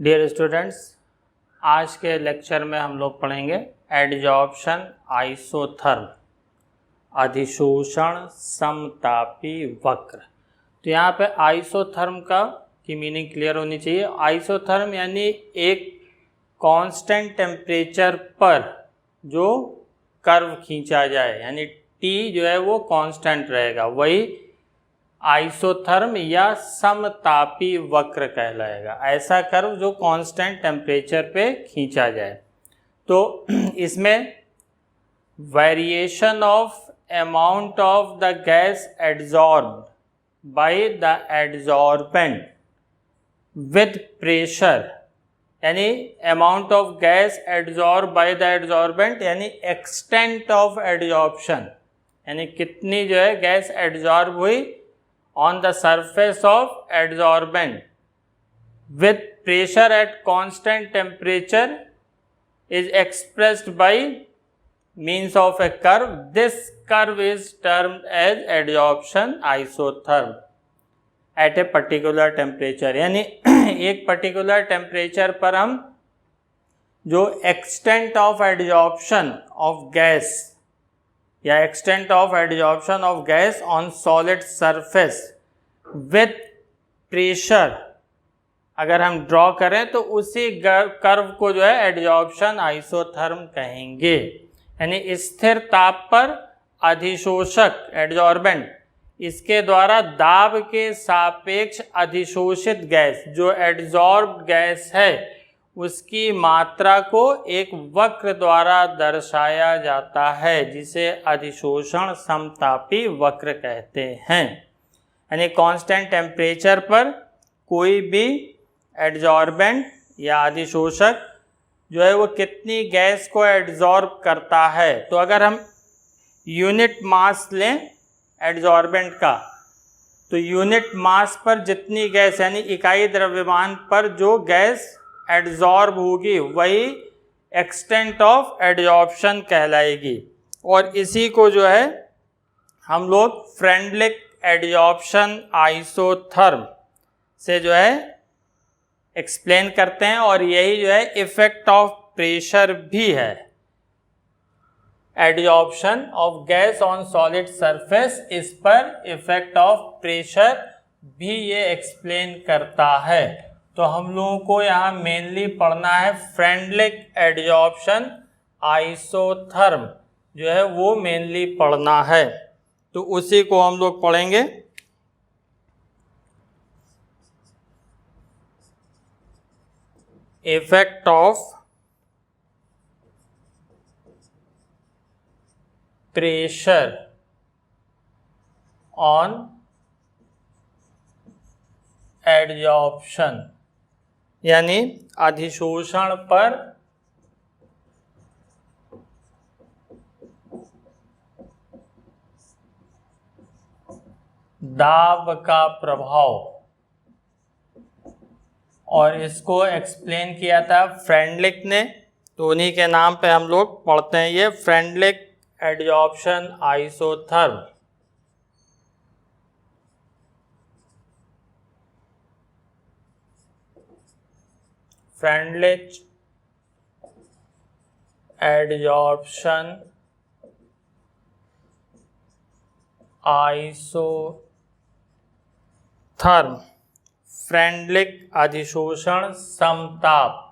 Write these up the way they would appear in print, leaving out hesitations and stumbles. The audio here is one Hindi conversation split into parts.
डियर स्टूडेंट्स, आज के लेक्चर में हम लोग पढ़ेंगे एडजॉर्प्शन आइसोथर्म, अधिशोषण समतापी वक्र। तो यहाँ पे आइसोथर्म की मीनिंग क्लियर होनी चाहिए। आइसोथर्म यानी एक कांस्टेंट टेम्परेचर पर जो कर्व खींचा जाए, यानी टी जो है वो कांस्टेंट रहेगा, वही आइसोथर्म या समतापी वक्र कहलाएगा। ऐसा कर्व जो कांस्टेंट टेम्परेचर पे खींचा जाए। तो इसमें variation of amount of the gas adsorbed by the adsorbent with pressure, यानी amount of gas adsorb by the adsorbent यानी एक्सटेंट ऑफ एड्जॉर्प्शन, यानी कितनी जो है गैस एड्जॉर्ब हुई on the surface of adsorbent with pressure at constant temperature is expressed by means of a curve. This curve is termed as adsorption isotherm at a particular temperature. यानी एक particular temperature पर हम जो extent of adsorption of gas या extent of adsorption of gas on solid surface with pressure अगर हम ड्रॉ करें तो उसी कर्व को जो है एडजॉर्प्शन आइसोथर्म कहेंगे। यानी स्थिर ताप पर अधिशोषक एडजॉर्बेंट इसके द्वारा दाब के सापेक्ष अधिशोषित गैस जो एडजॉर्ब्ड गैस है उसकी मात्रा को एक वक्र द्वारा दर्शाया जाता है, जिसे अधिशोषण समतापी वक्र कहते हैं। यानी कांस्टेंट टेम्परेचर पर कोई भी एड्जॉर्बेंट या अधिशोषक जो है वो कितनी गैस को एड्जॉर्ब करता है। तो अगर हम यूनिट मास लें एड्जॉर्बेंट का, तो यूनिट मास पर जितनी गैस यानी इकाई द्रव्यमान पर जो गैस एड्जॉर्ब होगी वही एक्सटेंट ऑफ एडजॉर्प्शन कहलाएगी। और इसी को जो है हम लोग फ्रेंडलिक एडजॉर्प्शन आइसोथर्म से जो है एक्सप्लेन करते हैं, और यही जो है इफेक्ट ऑफ प्रेशर भी है। Adsorption of gas on solid surface, इस पर इफेक्ट ऑफ प्रेशर भी ये एक्सप्लेन करता है। तो हम लोगों को यहाँ मेनली पढ़ना है फ्रेंडलिक एडजॉर्प्शन आइसोथर्म जो है वो मेनली पढ़ना है। तो उसी को हम लोग पढ़ेंगे। Effect of pressure on adsorption, यानी अधिशोषण पर दाब का प्रभाव। और इसको एक्सप्लेन किया था फ्रेंडलिक ने, तो उन्हीं के नाम पे हम लोग पढ़ते हैं ये Freundlich adsorption isotherm. Freundlich adsorption isotherm, Freundlich अधिशोषण समताप।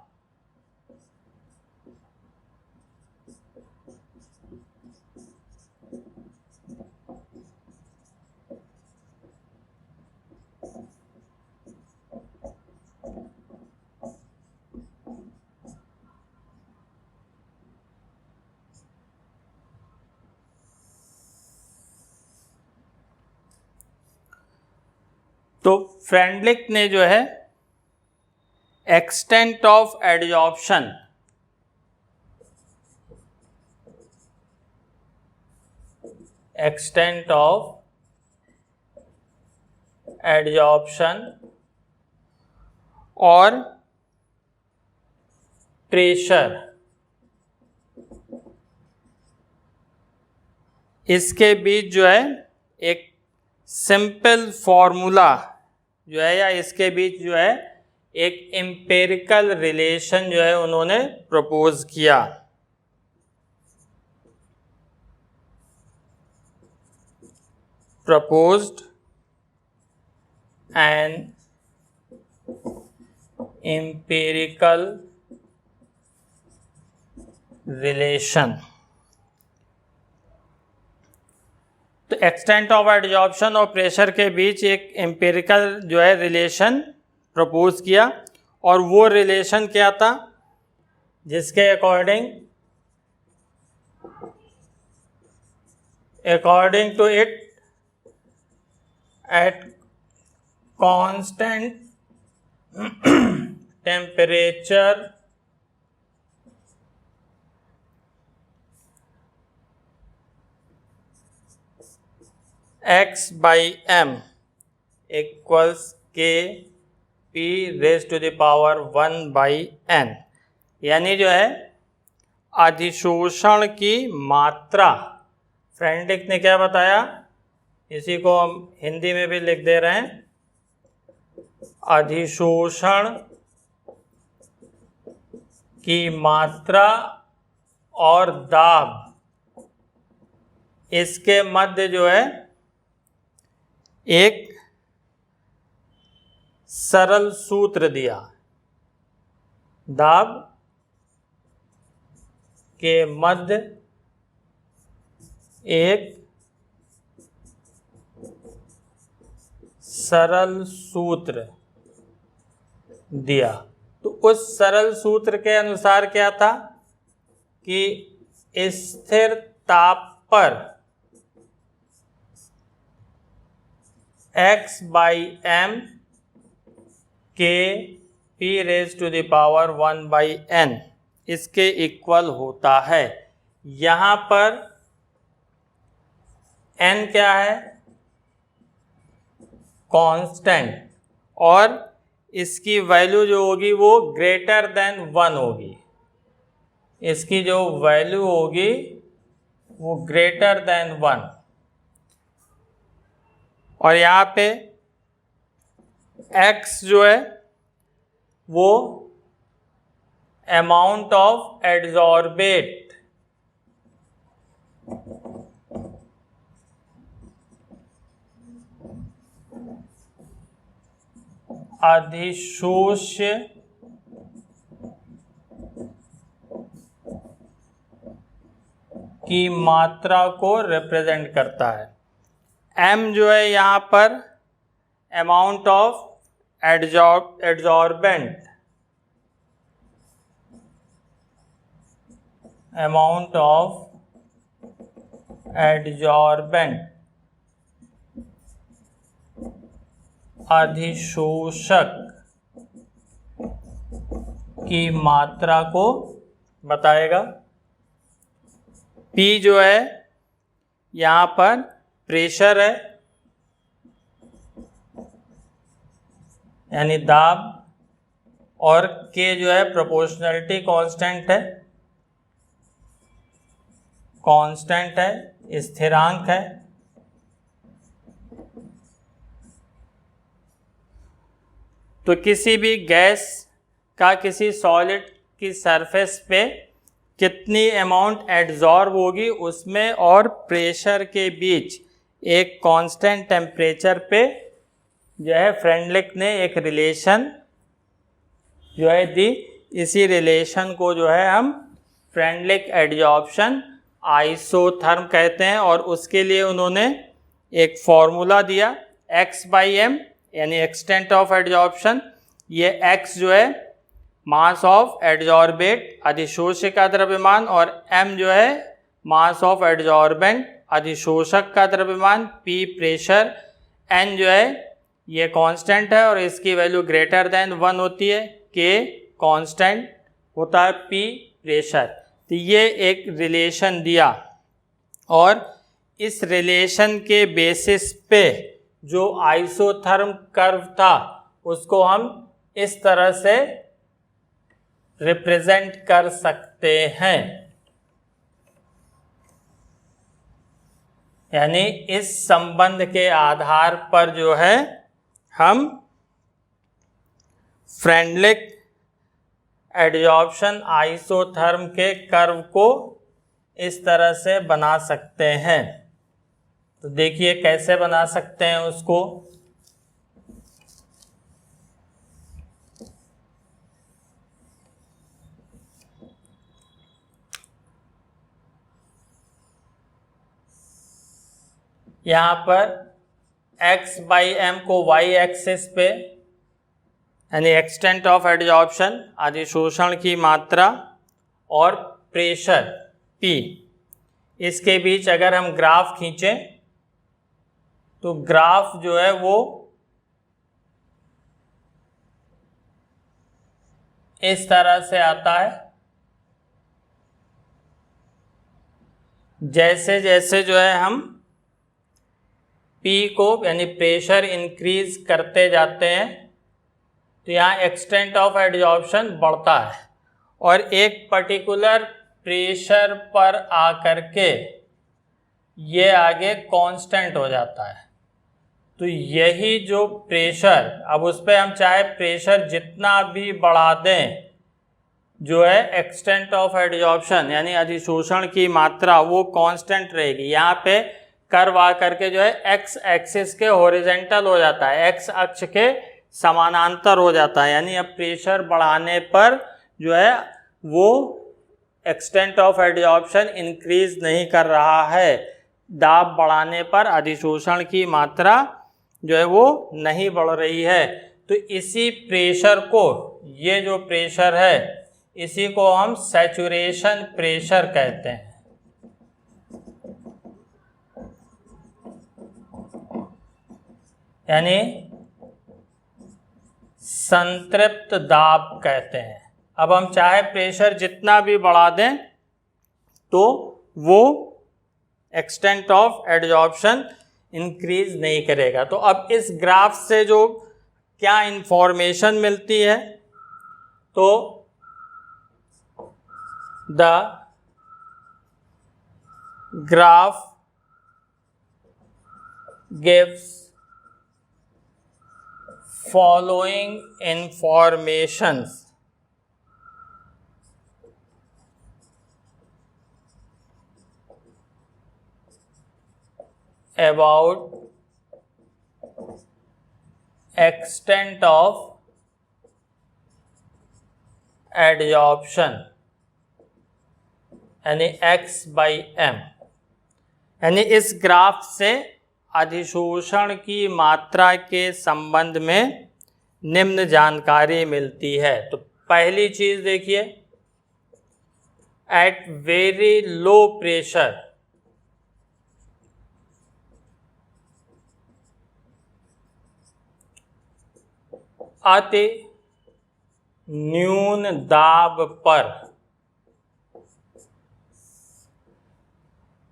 तो फ्रेंडलिक ने जो है एक्सटेंट ऑफ एडजॉर्प्शन और प्रेशर, इसके बीच जो है एक सिंपल फॉर्मूला जो है या इसके बीच जो है एक एम्पिरिकल रिलेशन जो है उन्होंने प्रपोज किया। Proposed an empirical relation. तो एक्सटेंट ऑफ एडजॉर्प्शन और प्रेशर के बीच एक एम्पिरिकल जो है रिलेशन प्रपोज किया, और वो रिलेशन क्या था, जिसके according to it at constant temperature x by m equals k p raised to the power 1 by n। यानी जो है अधिशोषण की मात्रा, फ्रेंडलिक ने क्या बताया, इसी को हम हिंदी में भी लिख दे रहे हैं, अधिशोषण की मात्रा और दाब, इसके मध्य जो है एक सरल सूत्र दिया। दाब के मध्य एक सरल सूत्र दिया। तो उस सरल सूत्र के अनुसार क्या था कि स्थिर ताप पर x by m k p raised to the power 1 by n इसके इक्वल होता है। यहाँ पर n क्या है, कांस्टेंट, और इसकी वैल्यू जो होगी वो ग्रेटर देन 1 होगी। इसकी जो वैल्यू होगी वो ग्रेटर देन 1, और यहाँ पे x जो है वो अमाउंट ऑफ एडजॉर्बेट अधिशोष्य की मात्रा को रिप्रेजेंट करता है। m जो है यहाँ पर amount of adsorbent, amount of adsorbent अधिशोषक की मात्रा को बताएगा। P जो है यहाँ पर प्रेशर है, यानी दाब, और K जो है प्रोपोर्शनलिटी कांस्टेंट है, स्थिरांक है। तो किसी भी गैस का किसी सॉलिड की सरफेस पे कितनी अमाउंट एड्जॉर्ब होगी उसमें और प्रेशर के बीच एक कांस्टेंट टेम्परेचर पे जो है फ्रेंडलिक ने एक रिलेशन जो है दी। इसी रिलेशन को जो है हम फ्रेंडलिक एडजॉर्प्शन आइसोथर्म कहते हैं, और उसके लिए उन्होंने एक फॉर्मूला दिया x बाई एम, यानी एक्सटेंट ऑफ एडजॉर्प्शन। ये x जो है मास ऑफ एडजॉर्बेट अधिशोषक का द्रव्यमान, और m जो है मास ऑफ एडजॉर्बेंट अधिशोषक का द्रव्यमान, p प्रेशर, n जो है ये कांस्टेंट है और इसकी वैल्यू ग्रेटर देन 1 होती है, k कांस्टेंट होता है, p प्रेशर। तो ये एक रिलेशन दिया, और इस रिलेशन के बेसिस पे जो आइसोथर्म कर्व था उसको हम इस तरह से रिप्रेजेंट कर सकते हैं। यानी इस संबंध के आधार पर जो है हम फ्रेंडलिक एडजॉर्प्शन आइसोथर्म के कर्व को इस तरह से बना सकते हैं। तो देखिए कैसे बना सकते हैं उसको। यहाँ पर x/m को y एक्सिस पे यानी एक्सटेंट ऑफ एडजॉर्प्शन अधिशोषण की मात्रा और प्रेशर P, इसके बीच अगर हम ग्राफ खींचें तो ग्राफ जो है वो इस तरह से आता है। जैसे जैसे जो है हम P को यानी प्रेशर इंक्रीज करते जाते हैं तो यहाँ एक्सटेंट ऑफ एडजॉर्प्शन बढ़ता है और एक पर्टिकुलर प्रेशर पर आकर के ये आगे कांस्टेंट हो जाता है। तो यही जो प्रेशर, अब उस पर हम चाहे प्रेशर जितना भी बढ़ा दें, जो है एक्सटेंट ऑफ एडजॉर्प्शन यानी अधिशोषण की मात्रा वो कांस्टेंट रहेगी। यहाँ पे कर्व आकर के जो है एक्स एक्सिस के हॉरिजॉन्टल हो जाता है, एक्स अक्ष के समानांतर हो जाता है। यानी अब प्रेशर बढ़ाने पर जो है वो एक्सटेंट ऑफ एडजॉर्प्शन इंक्रीज नहीं कर रहा है, दाब बढ़ाने पर अधिशोषण की मात्रा जो है वो नहीं बढ़ रही है। तो इसी प्रेशर को, ये जो प्रेशर है इसी को हम सैचुरेशन प्रेशर कहते हैं। यानी संतृप्त दाब कहते हैं। अब हम चाहे प्रेशर जितना भी बढ़ा दें तो वो एक्सटेंट ऑफ एडजॉर्प्शन इंक्रीज नहीं करेगा। तो अब इस ग्राफ से जो क्या इंफॉर्मेशन मिलती है, तो the graph gives following informations about extent of adsorption यानी x/m। यानी इस ग्राफ से अधिशोषण की मात्रा के संबंध में निम्न जानकारी मिलती है। तो पहली चीज देखिए, एट वेरी लो प्रेशर अति न्यून दाब पर,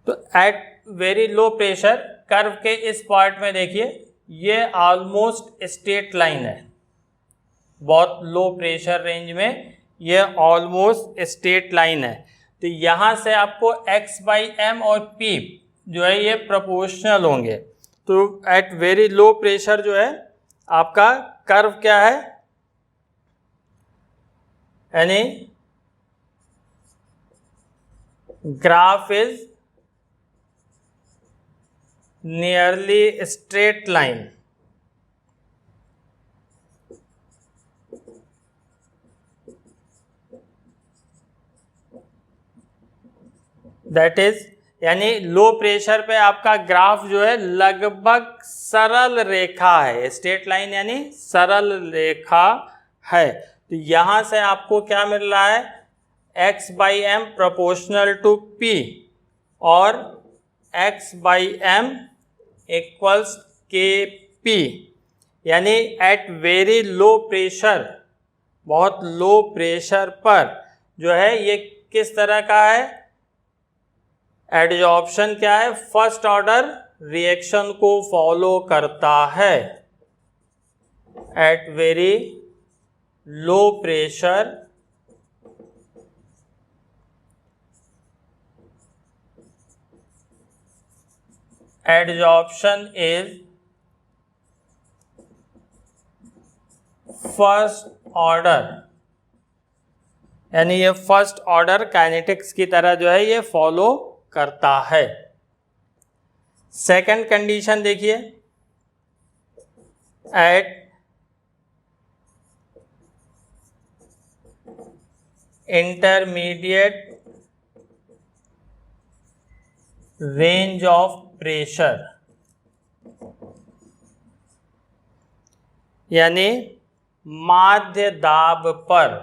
तो at very low pressure curve के इस पार्ट में देखिए ये ऑलमोस्ट स्ट्रेट लाइन है। बहुत लो प्रेशर रेंज में ये ऑलमोस्ट स्ट्रेट लाइन है। तो यहाँ से आपको x/m और p जो है ये प्रोपोर्शनल होंगे। तो एट वेरी लो प्रेशर जो है आपका कर्व क्या है, यानी graph is nearly straight line। That is यानी लो प्रेशर पे आपका ग्राफ जो है लगभग सरल रेखा है, स्ट्रेट लाइन यानी सरल रेखा है। तो यहां से आपको क्या मिल रहा है, x/m प्रोपोर्शनल टू p और x/m इक्वल्स kp। यानी एट वेरी लो प्रेशर, बहुत लो प्रेशर पर जो है ये किस तरह का है, एडजॉर्प्शन क्या है, फर्स्ट ऑर्डर रिएक्शन को फॉलो करता है। At very low pressure adsorption is first order, यानी ये फर्स्ट ऑर्डर काइनेटिक्स की तरह जो है ये फॉलो करता है। सेकंड कंडीशन देखिए, eight intermediate range of pressure, यानी माध्य दाब पर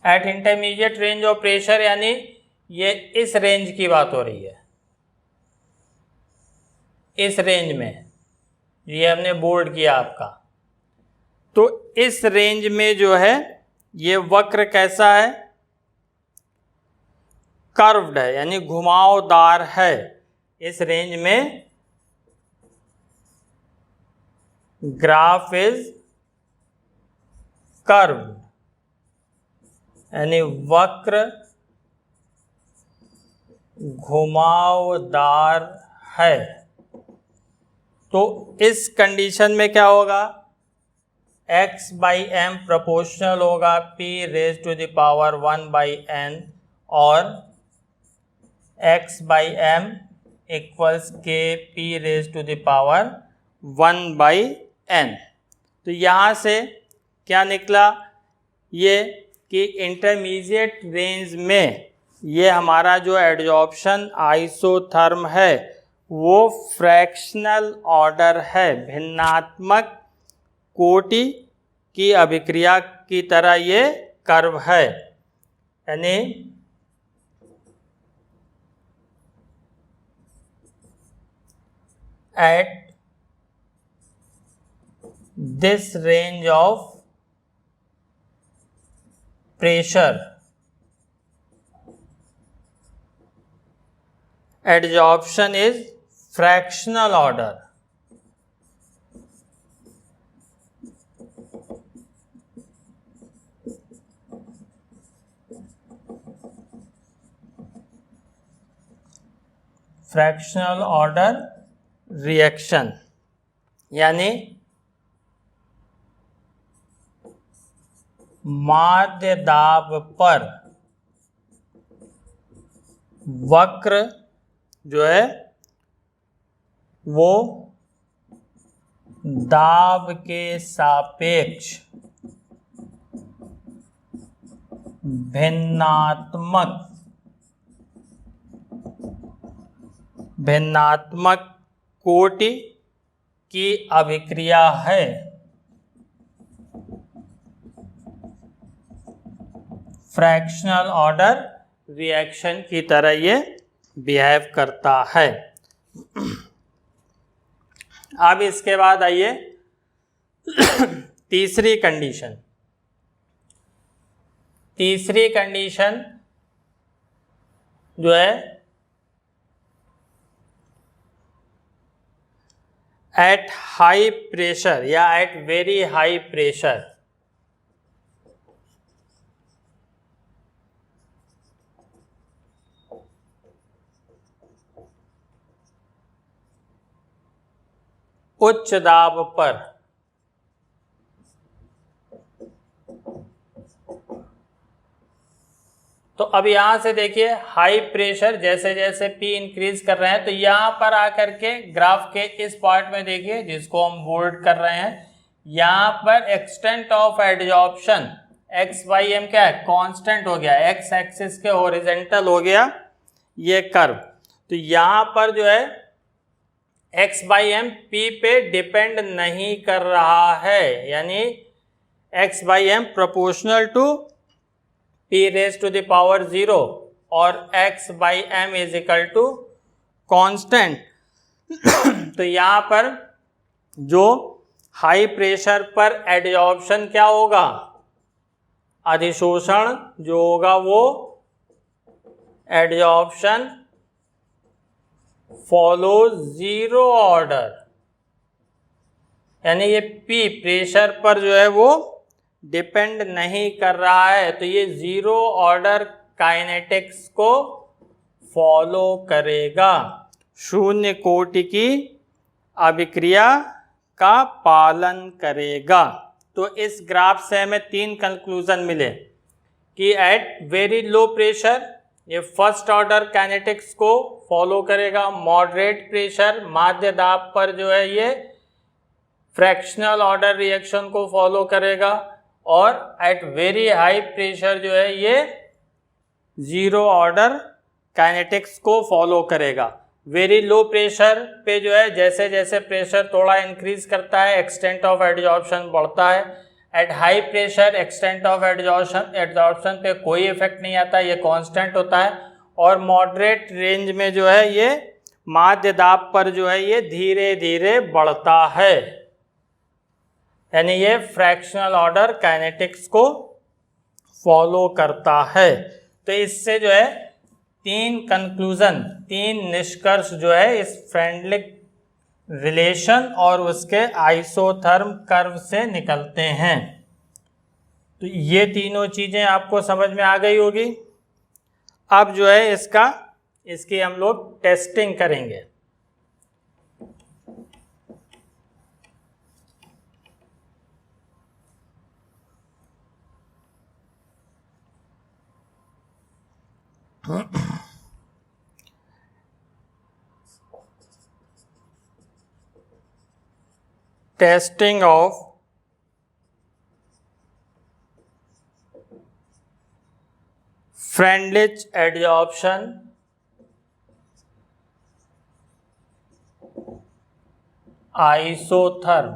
eight intermediate range of pressure, यानी ये इस रेंज की बात हो रही है, इस रेंज में, ये हमने बोल्ड किया आपका। तो इस रेंज में जो है ये वक्र कैसा है, कर्व्ड है, यानी घुमावदार है। इस रेंज में ग्राफ इज कर्व्ड, यानी वक्र घुमावदार है। तो इस कंडीशन में क्या होगा, x बाई एम प्रोपोर्शनल होगा p raise to the power 1 by n और x by m equals k p raise to the power 1 by n। तो यहाँ से क्या निकला ये कि इंटरमीडिएट रेंज में ये हमारा जो एडजॉर्प्शन आइसोथर्म है वो फ्रैक्शनल ऑर्डर है, भिन्नात्मक कोटि की अभिक्रिया की तरह ये कर्व है, यानी at this range of pressure adsorption is fractional order, fractional order reaction, यानी माध्य दाब पर वक्र जो है वो दाब के सापेक्ष भिन्नात्मक कोटि की अभिक्रिया है। फ्रैक्शनल ऑर्डर रिएक्शन की तरह ये बिहेव करता है। अब इसके बाद आइए तीसरी कंडीशन। तीसरी कंडीशन जो है एट हाई प्रेशर या एट वेरी हाई प्रेशर, उच्च दाब पर तो अब यहां से देखिए हाई प्रेशर जैसे जैसे P इंक्रीज कर रहे हैं तो यहां पर आकर के ग्राफ के इस पार्ट में देखिए जिसको हम बोल्ड कर रहे हैं, यहां पर extent of adsorption x by m क्या है, कांस्टेंट हो गया, x एक्सिस के हॉरिजॉन्टल हो गया ये कर्व। तो यहां पर जो है x बाई एम P पे डिपेंड नहीं कर रहा है, यानी x by m proportional to P raise to the power 0 और x by m is equal to constant. तो यहाँ पर जो हाई प्रेशर पर एडजॉर्प्शन क्या होगा, अधिशोषण जो होगा वो एडजॉर्प्शन फॉलो जीरो ऑर्डर, यानी ये P प्रेशर पर जो है वो डिपेंड नहीं कर रहा है, तो ये जीरो ऑर्डर काइनेटिक्स को फॉलो करेगा, शून्य कोटि की अभिक्रिया का पालन करेगा। तो इस ग्राफ से हमें 3 कंक्लूजन मिले कि एट वेरी लो प्रेशर ये फर्स्ट ऑर्डर काइनेटिक्स को फॉलो करेगा, मॉडरेट प्रेशर माध्य दाब पर जो है ये फ्रैक्शनल ऑर्डर रिएक्शन को फॉलो करेगा, और एट वेरी हाई प्रेशर जो है ये जीरो ऑर्डर काइनेटिक्स को फॉलो करेगा। वेरी लो प्रेशर पे जो है जैसे जैसे प्रेशर थोड़ा इंक्रीज करता है एक्सटेंट ऑफ एडजॉर्प्शन बढ़ता है। At high pressure extent of adsorption पे कोई इफेक्ट नहीं आता, ये कांस्टेंट होता है। और मॉडरेट रेंज में जो है ये माध्य दाब पर जो है ये धीरे धीरे बढ़ता है, यानी ये फ्रैक्शनल ऑर्डर काइनेटिक्स को फॉलो करता है। तो इससे जो है 3 कंक्लूजन, 3 निष्कर्ष जो है इस फ्रेंडलिक रिलेशन और उसके आइसोथर्म कर्व से निकलते हैं। तो ये तीनों चीज़ें आपको समझ में आ गई होगी। अब जो है इसकी हम लोग टेस्टिंग करेंगे। Testing of Freundlich adsorption isotherm,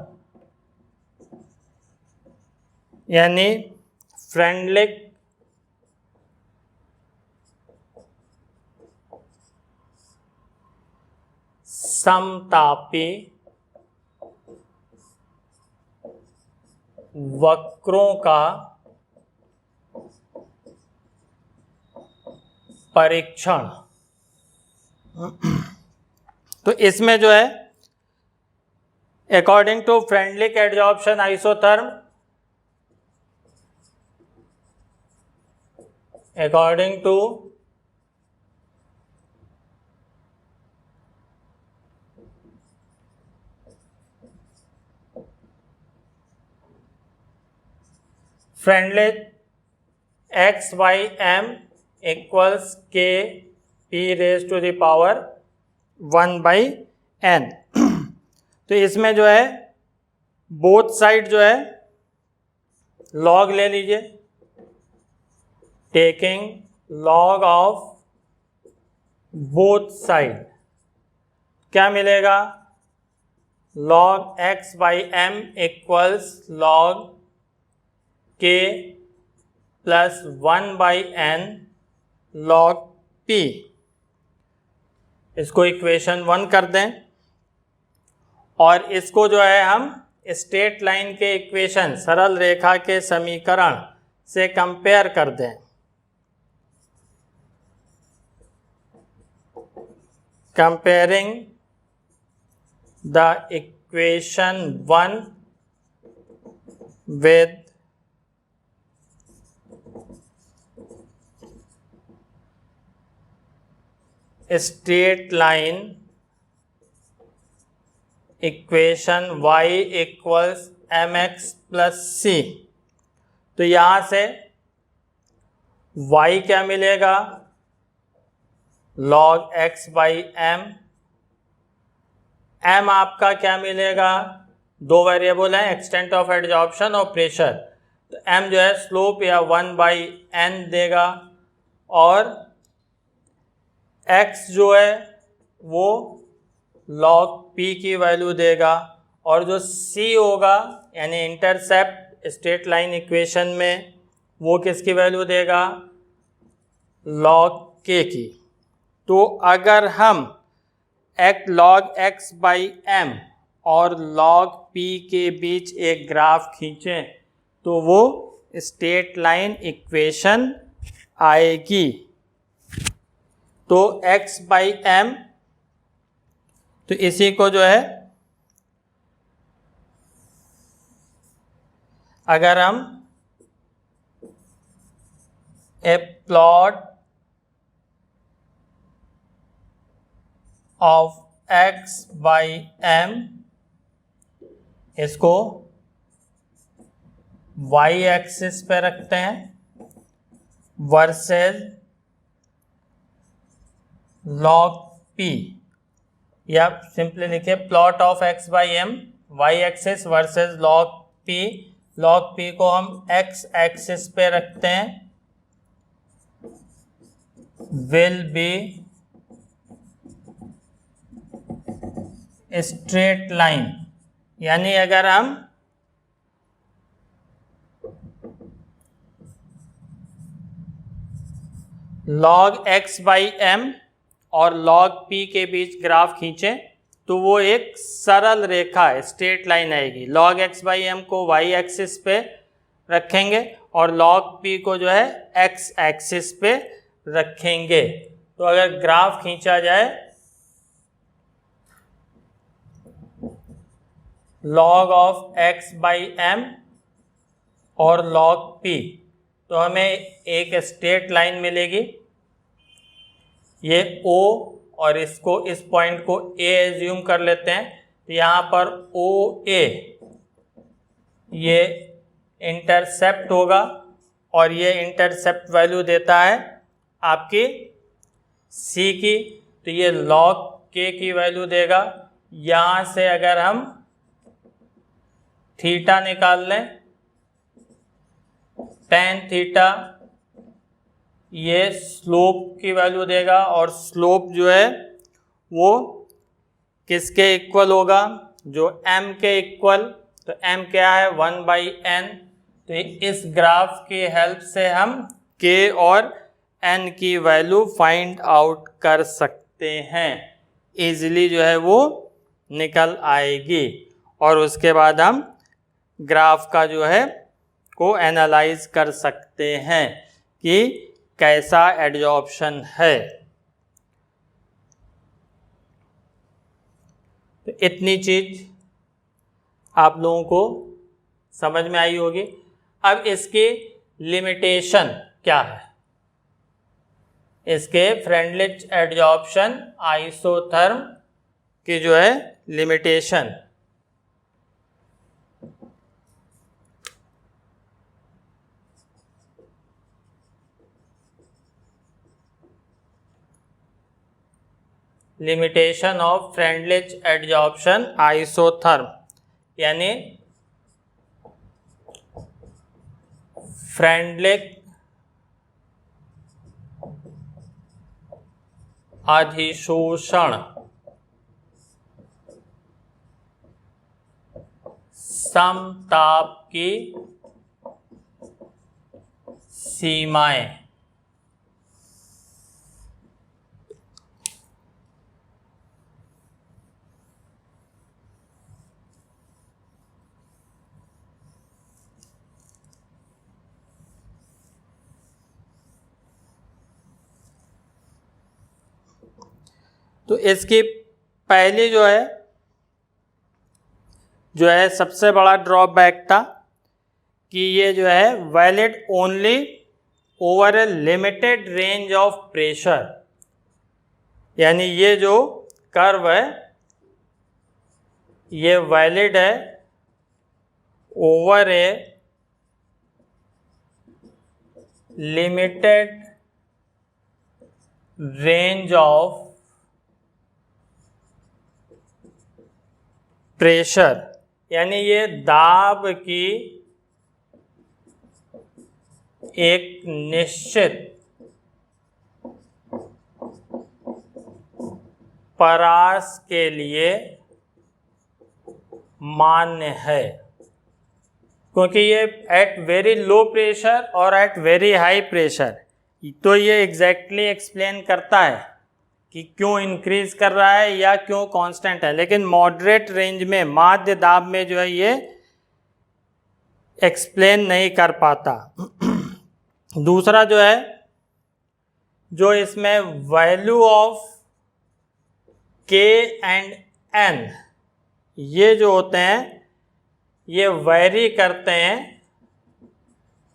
यानी फ्रेंडलिक समतापी वक्रों का परीक्षण। तो इसमें जो है according to Freundlich adsorption isotherm, according to Freundlich x by m equals k p raise to the power 1 by n. तो इसमें जो है बोथ साइड जो है लॉग ले लीजिए, taking log of both side क्या मिलेगा, log x by m equals log k plus 1 by n log p. इसको इक्वेशन 1 कर दें और इसको जो है हम स्ट्रेट लाइन के इक्वेशन, सरल रेखा के समीकरण से कंपेयर कर दें। Comparing the equation 1 with straight line equation y equals mx plus c। तो यहाँ से y क्या मिलेगा, log x by m। m आपका क्या मिलेगा, 2 वेरिएबल हैं, एक्सटेंट ऑफ एडजॉर्प्शन और प्रेशर। तो m जो है स्लोप या 1 बाई n देगा, और x जो है वो log p की वैल्यू देगा, और जो c होगा यानी इंटरसेप्ट स्ट्रेट लाइन इक्वेशन में वो किसकी वैल्यू देगा, log k की। तो अगर हम log x बाई m और log p के बीच एक ग्राफ खींचें तो वो स्ट्रेट लाइन इक्वेशन आएगी। तो x बाई m, तो इसी को जो है अगर हम a plot of x by m, इसको वाई एक्सिस पे रखते हैं, वर्सेस log p, या सिंपली लिखे plot of x by m y axis versus log p। log p को हम एक्स एक्सिस पे रखते हैं, विल बी स्ट्रेट लाइन। यानी अगर हम log x बाई एम और log p के बीच ग्राफ खींचें तो वो एक सरल रेखा स्ट्रेट लाइन आएगी। log x बाई एम को y एक्सिस पे रखेंगे और log p को जो है x एक्सिस पे रखेंगे। तो अगर ग्राफ खींचा जाए log of x by m और log p, तो हमें एक स्ट्रेट लाइन मिलेगी। ये O और इसको इस पॉइंट को A एज्यूम कर लेते हैं, तो यहाँ पर OA ये इंटरसेप्ट होगा और ये इंटरसेप्ट वैल्यू देता है आपकी C की, तो ये log K की वैल्यू देगा। यहाँ से अगर हम थीटा निकाल लें, tan थीटा ये स्लोप की वैल्यू देगा और स्लोप जो है वो किसके इक्वल होगा, जो m के इक्वल। तो m क्या है 1/n। तो इस ग्राफ की हेल्प से हम k और n की वैल्यू फाइंड आउट कर सकते हैं, इजीली जो है वो निकल आएगी। और उसके बाद हम ग्राफ का जो है को एनालाइज कर सकते हैं कि कैसा एडजॉर्प्शन है। तो इतनी चीज आप लोगों को समझ में आई होगी। अब इसकी लिमिटेशन क्या है, इसके फ्रेंडलिच एडजॉर्प्शन आइसोथर्म की जो है limitation. Limitation of Freundlich adsorption isotherm, यानी फ्रेंडलिच अधिशोषण समताप की सीमाएं। तो इसकी पहली जो है सबसे बड़ा ड्रॉबैक था कि ये जो है valid only over A limited range of pressure. यानी ये जो कर्व है ये वैलिड है over A limited range of pressure. यानी ये दाब की एक निश्चित परास के लिए मान्य है, क्योंकि ये एट वेरी लो प्रेशर और एट वेरी हाई प्रेशर। तो ये एग्जैक्टली एक्सप्लेन करता है कि क्यों इंक्रीज कर रहा है या क्यों कांस्टेंट है, लेकिन मॉडरेट रेंज में माध्य दाब में जो है ये एक्सप्लेन नहीं कर पाता। दूसरा जो है, जो इसमें वैल्यू ऑफ के एंड एन ये जो होते हैं ये वैरी करते हैं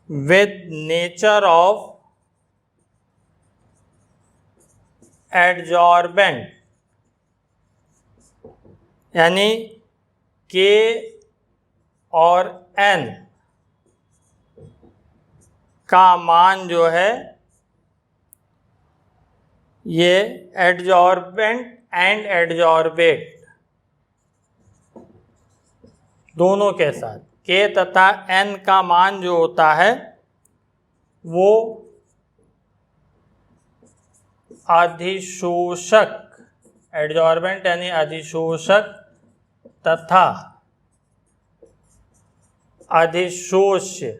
विद नेचर ऑफ एडजॉर्बेंट। यानी K और N का मान जो है ये एडजॉर्बेंट एंड एडजॉर्बेट दोनों के साथ K तथा N का मान जो होता है वो अधिशोषक एडजॉर्बेंट यानी अधिशोषक तथा अधिशोष्य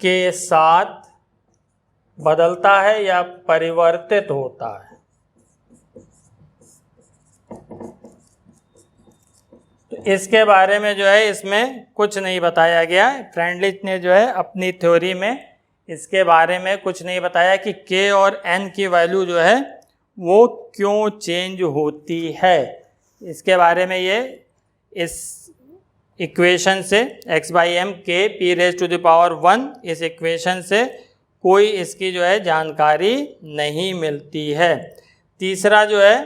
के साथ बदलता है या परिवर्तित होता है। तो इसके बारे में जो है इसमें कुछ नहीं बताया गया। फ्रेंडलिच ने जो है अपनी थ्योरी में इसके बारे में कुछ नहीं बताया कि K और N की वैल्यू जो है वो क्यों चेंज होती है। इसके बारे में ये इस इक्वेशन से x/m K p⁻1 इस इक्वेशन से कोई इसकी जो है जानकारी नहीं मिलती है। तीसरा जो है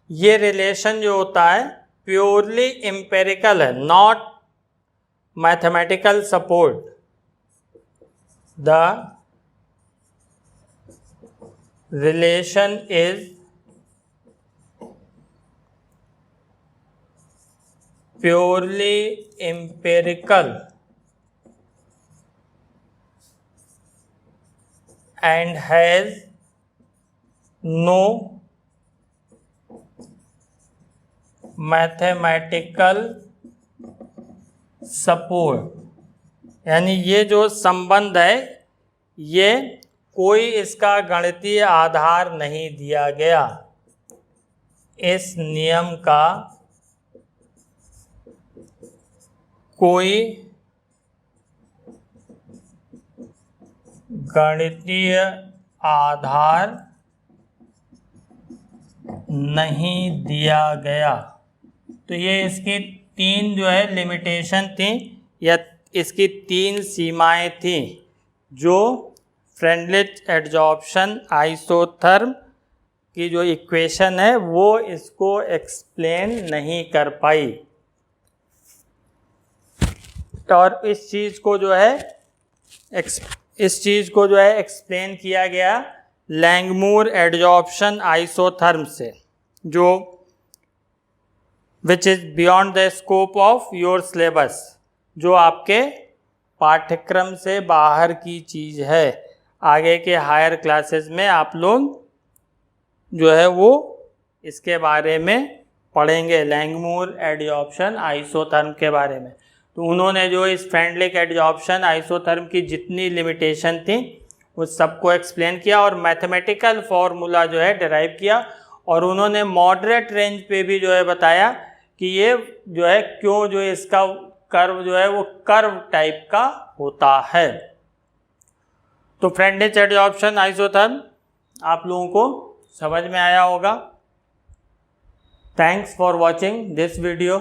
ये रिलेशन जो होता है प्योरली एम्पिरिकल है, not mathematical support. The relation is purely empirical and has no mathematical support। यानी ये जो संबंध है ये कोई इसका गणितीय आधार नहीं दिया गया। इस नियम का कोई गणितीय आधार नहीं दिया गया। तो ये इसकी तीन जो है लिमिटेशन थी या इसकी तीन सीमाएं थी जो फ्रेंडलिच एडजॉर्प्शन आइसोथर्म की जो इक्वेशन है वो इसको एक्सप्लेन नहीं कर पाई। और इस चीज़ को जो है एक्सप्लेन किया गया लैंगमूर एडजॉर्प्शन आइसोथर्म से, जो which is beyond the scope of your syllabus, जो आपके पाठ्यक्रम से बाहर की चीज़ है। आगे के हायर क्लासेस में आप लोग जो है वो इसके बारे में पढ़ेंगे, लैंगमूर एडजॉर्प्शन आइसोथर्म के बारे में। तो उन्होंने जो इस फ्रेंडलिच एडजॉर्प्शन आइसोथर्म की जितनी लिमिटेशन थी उस सबको एक्सप्लेन किया और मैथमेटिकल फॉर्मूला जो है डिराइव किया। और उन्होंने मॉडरेट रेंज पे भी जो है बताया कि ये जो है क्यों जो है इसका कर्व जो है वो कर्व टाइप का होता है। तो फ्रेंडलिच एडजॉर्प्शन आइसोथर्म आप लोगों को समझ में आया होगा। Thanks for watching this video.